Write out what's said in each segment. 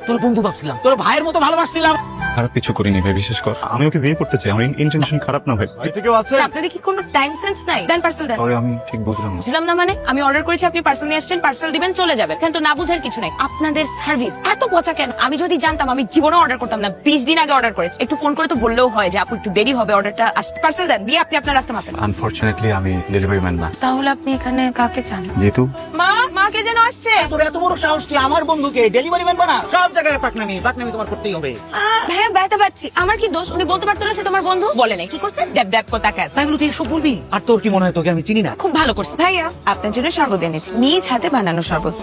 তোর বন্ধু ভাবছিলাম, তোর ভাইয়ের মতো ভালোবাসছিলাম। খারাপ কিছু করিনি ভাই, বিশেষ কর আমি ওকে বিয়ে করতে চাই। আমার ইন্টেনশন খারাপ না ভাই। বাড়িতে কেউ আছে? আপনাদের কি কোনো টাইম সেন্স নাই? দেন পার্সেল দেন। সরি, আমি ঠিক বুঝলাম না। বুঝলাম না মানে? আমি অর্ডার করেছি, আপনি পার্সেল নিয়ে আসছেন, পার্সেল দিবেন, চলে যাবেন। কিন্তু না বুঝার কিছু নাই। আপনাদের সার্ভিস এত পচা কেন? আমি যদি জানতাম আমি জীবনে অর্ডার করতাম না। 20 দিন আগে অর্ডার করেছি। একটু ফোন করে তো বললেও হয় যে আপু একটু দেরি হবে, অর্ডারটা আসতে। পার্সেল দেন, দিয়ে আপনি আপনার রাস্তা মাপেন। আনফরচুনেটলি আমি ডেলিভারি ম্যান না। তাহলে আপনি এখানে কাকে চান? যেহেতু মা কে যেন আসছে। তোর এত বড় সাহস, তুই আমার বন্ধুকে ডেলিভারি ম্যান বানা? সব জায়গায় পাকনামি তোমার করতেই হবে। ভাইয়া ব্যথা পাচ্ছি। আমার কি দোষ? উনি বলতে পারতো না সে তোমার বন্ধু? বলে নাই, কি করছে? ড্যাব ড্যাব করে তাকায় আছে। তাই বলে তুই এসব বলবি? আর তোর কি মনে হয় তোকে আমি চিনি না? খুব ভালো করছে ভাইয়া। আপনার জন্য শরবত এনেছি, নিজ হাতে বানানো শরবত।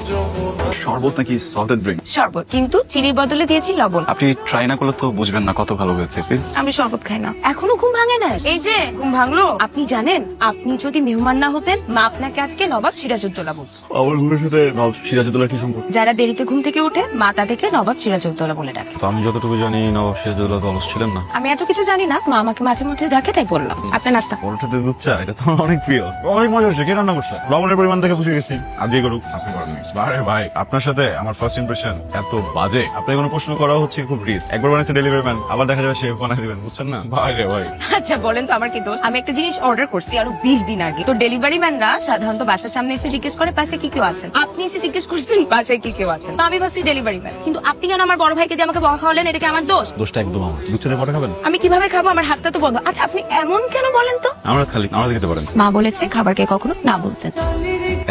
শরবত নাকি সল্টেড ড্রিঙ্ক? শরবত, কিন্তু চিনির বদলে দিয়েছি লবণ। আপনি ট্রাই না করলে তো বুঝবেন না কত ভালো হয়েছে। প্লিজ। আমি শরবত খাই না। এখনো ঘুম ভাঙে না? এই যে ঘুম ভাঙলো। আপনি জানেন, আপনি যদি মেহমান না হতেন, মা আপনাকে আজকে নবাব সিরাজউদ্দৌলা বলতো। আমার ঘুমের সাথে সিরাজউদ্দৌলা কি সম্পর্ক? যারা দেরিতে ঘুম থেকে ওঠে, মা তাদেরকে নবাব সিরাজউদ্দৌলা বলে ডাকে। তো আমি যতটুকু জানি নবাব সিরাজউদ্দৌলা তো অলস ছিলেন না। আমি এত কিছু জানি না, মা আমাকে মাঝে মধ্যে ডাকে, তাই বললাম। আপনার নাস্তা। পরোটাতে দুধ চা, এটা তো আমার অনেক প্রিয়। অনেক মজা হচ্ছে। কে রান্না করছে? লবণের পরিমাণ দেখে বুঝে গেছি। আজকে করুক, আপনি করেননি। আরে ভাই, আপনার সাথে আমার ফার্স্ট ইমপ্রেশন এত বাজে। আপনি কোনো প্রশ্ন করা হচ্ছে খুব রিস্ক। একবার বানাইছে ডেলিভারি ম্যান, আবার দেখা যাবে সে বানাই দিবেন, বুঝছেন না? ভাই রে ভাই। আচ্ছা বলেন তো আমার কি দোষ? আমি একটা জিনিস অর্ডার করছি আরো 20 দিন আগে। তো ডেলিভারি ম্যানরা সাধারণত বাসার সামনে এসে জিজ্ঞেস করে পাশে কি কেউ আছেন। আপনি এসে জিজ্ঞেস করছেন বাসায় কি কেউ আছেন। তো আমি ভাবছি ডেলিভারি ম্যান, কিন্তু আপনি কেন আমার বড় ভাইকে দিয়ে আমাকে বকা খাওয়ালেন? এটা কি আমার দোষ? দোষটা একদম আমার। দুধ পরে খাবেন? আমি কিভাবে খাবো? আমার হাতটা তো বন্ধ। আচ্ছা আপনি এমন কেন বলেন তো? আমরা খালি আমরা খেতে পারেন। মা বলেছে খাবারকে কখনো না বলতেন।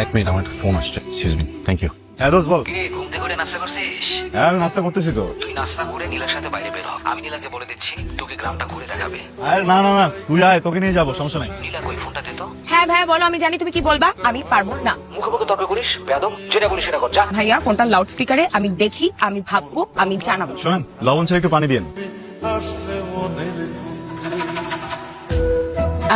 এক মিনিট, আমার একটা ফোন আসছে। Excuse me. Thank you. হ্যাঁ দোস্ত বল। কিরে, ঘুম থেকে উঠে নাস্তা করছিস? হ্যাঁ আমি নাস্তা করতেছি তো। তুই নাস্তা করে নীলার সাথে বাইরে বের হ। আমি নীলাকে বলে দিচ্ছি তোকে গ্রামটা ঘুরে দেখাবে। আরে না না না, তুই আয়, তোকে নিয়ে যাবো, সমস্যা নাই। নীলা কই, ফোনটা দে তো। হ্যাঁ ভাইয়া বলো, আমি জানি তুমি কি বলবা। আমি পারবো না। মুখে মুখে তর্ক করিস, বেয়াদব। যেটা বলিস সেটা কর, যা। ভাইয়া ফোনটা লাউড স্পিকারে, আমি দেখি, আমি ভাববো, আমি জানাবো। শোনেন, লবণ ছেড়ে একটু পানি দিন।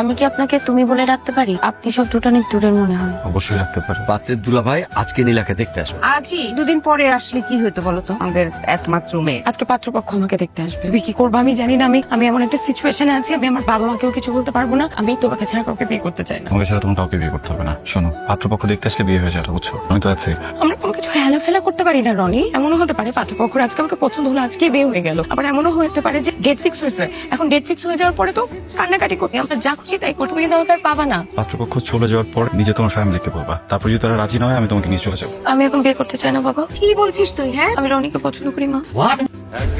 আমি কি আপনাকে তুমি বলে রাখতে পারি? আপনি শব্দটা অনেক দূরের মনে হয়। অবশ্যই রাখতে পারে। পাত্রের দুলাভাই আজকে নীলাকে দেখতে আসবে। আজই? দুদিন পরে আসলে কি হতো বলো তো? আমাদের একমাত্র মেয়ে। আজকে পাত্রপক্ষ আমাকে দেখতে আসবে। তুমি কি করবো আমি জানি না। আমি এমন একটা সিচুয়েশনে আছি, আমি আমার বাবা মাকেও কিছু বলতে পারবো না। আমি তোমাকে ছাড়া কাউকে বিয়ে করতে চাই না। আমাকে ছাড়া তোমার কাউকে বিয়ে করতে হবে না। শোনো, পাত্রপক্ষ দেখতে আসলে বিয়ে হয়ে যাবে, বুঝছো? আমি তো আছি। আমরা কোনো কিছু হেলা ফেলা করতে পারি না রনি। এমনও হতে পারে পাত্রপক্ষ আজকে আমাকে পছন্দ হলো, আজকে বিয়ে হয়ে গেল। আবার এমনও হতে পারে যে ডেট ফিক্স হয়েছে। এখন ডেট ফিক্স হয়ে যাওয়ার পরে তো কান্নাকাটি করি, আমরা যা খুশি তাই করতে। তুমি কিন্তু আমাকে আর পাবা না। পাত্রপক্ষ চলে যাওয়ার পর নিজে তোমার ফ্যামিলিকে বলবা। তারপর যদি তারা রাজি না হয়, আমি তোমাকে নিয়ে চলে যাবো। আমি এখন বিয়ে করতে চাই না বাবা। কি বলছিস তুই? হ্যাঁ আমি রনিকে পছন্দ করি মা। What?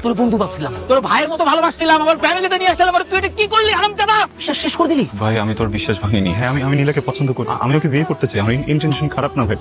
তোর বন্ধু ভাবছিলাম, তোর ভাইয়ের মতো ভালোবাসছিলাম, আমার ফ্যামিলিতে নিয়ে আসছিলাম, আর তুই এটা কি করলি হারামজাদা? বিশ্বাস শেষ করে দিলি। ভাই আমি তোর বিশ্বাস ভাঙিনি। হ্যাঁ আমি নীলাকে পছন্দ করি। আমি ওকে বিয়ে করতে চাই। আমার ইন্টেনশন খারাপ না ভাই।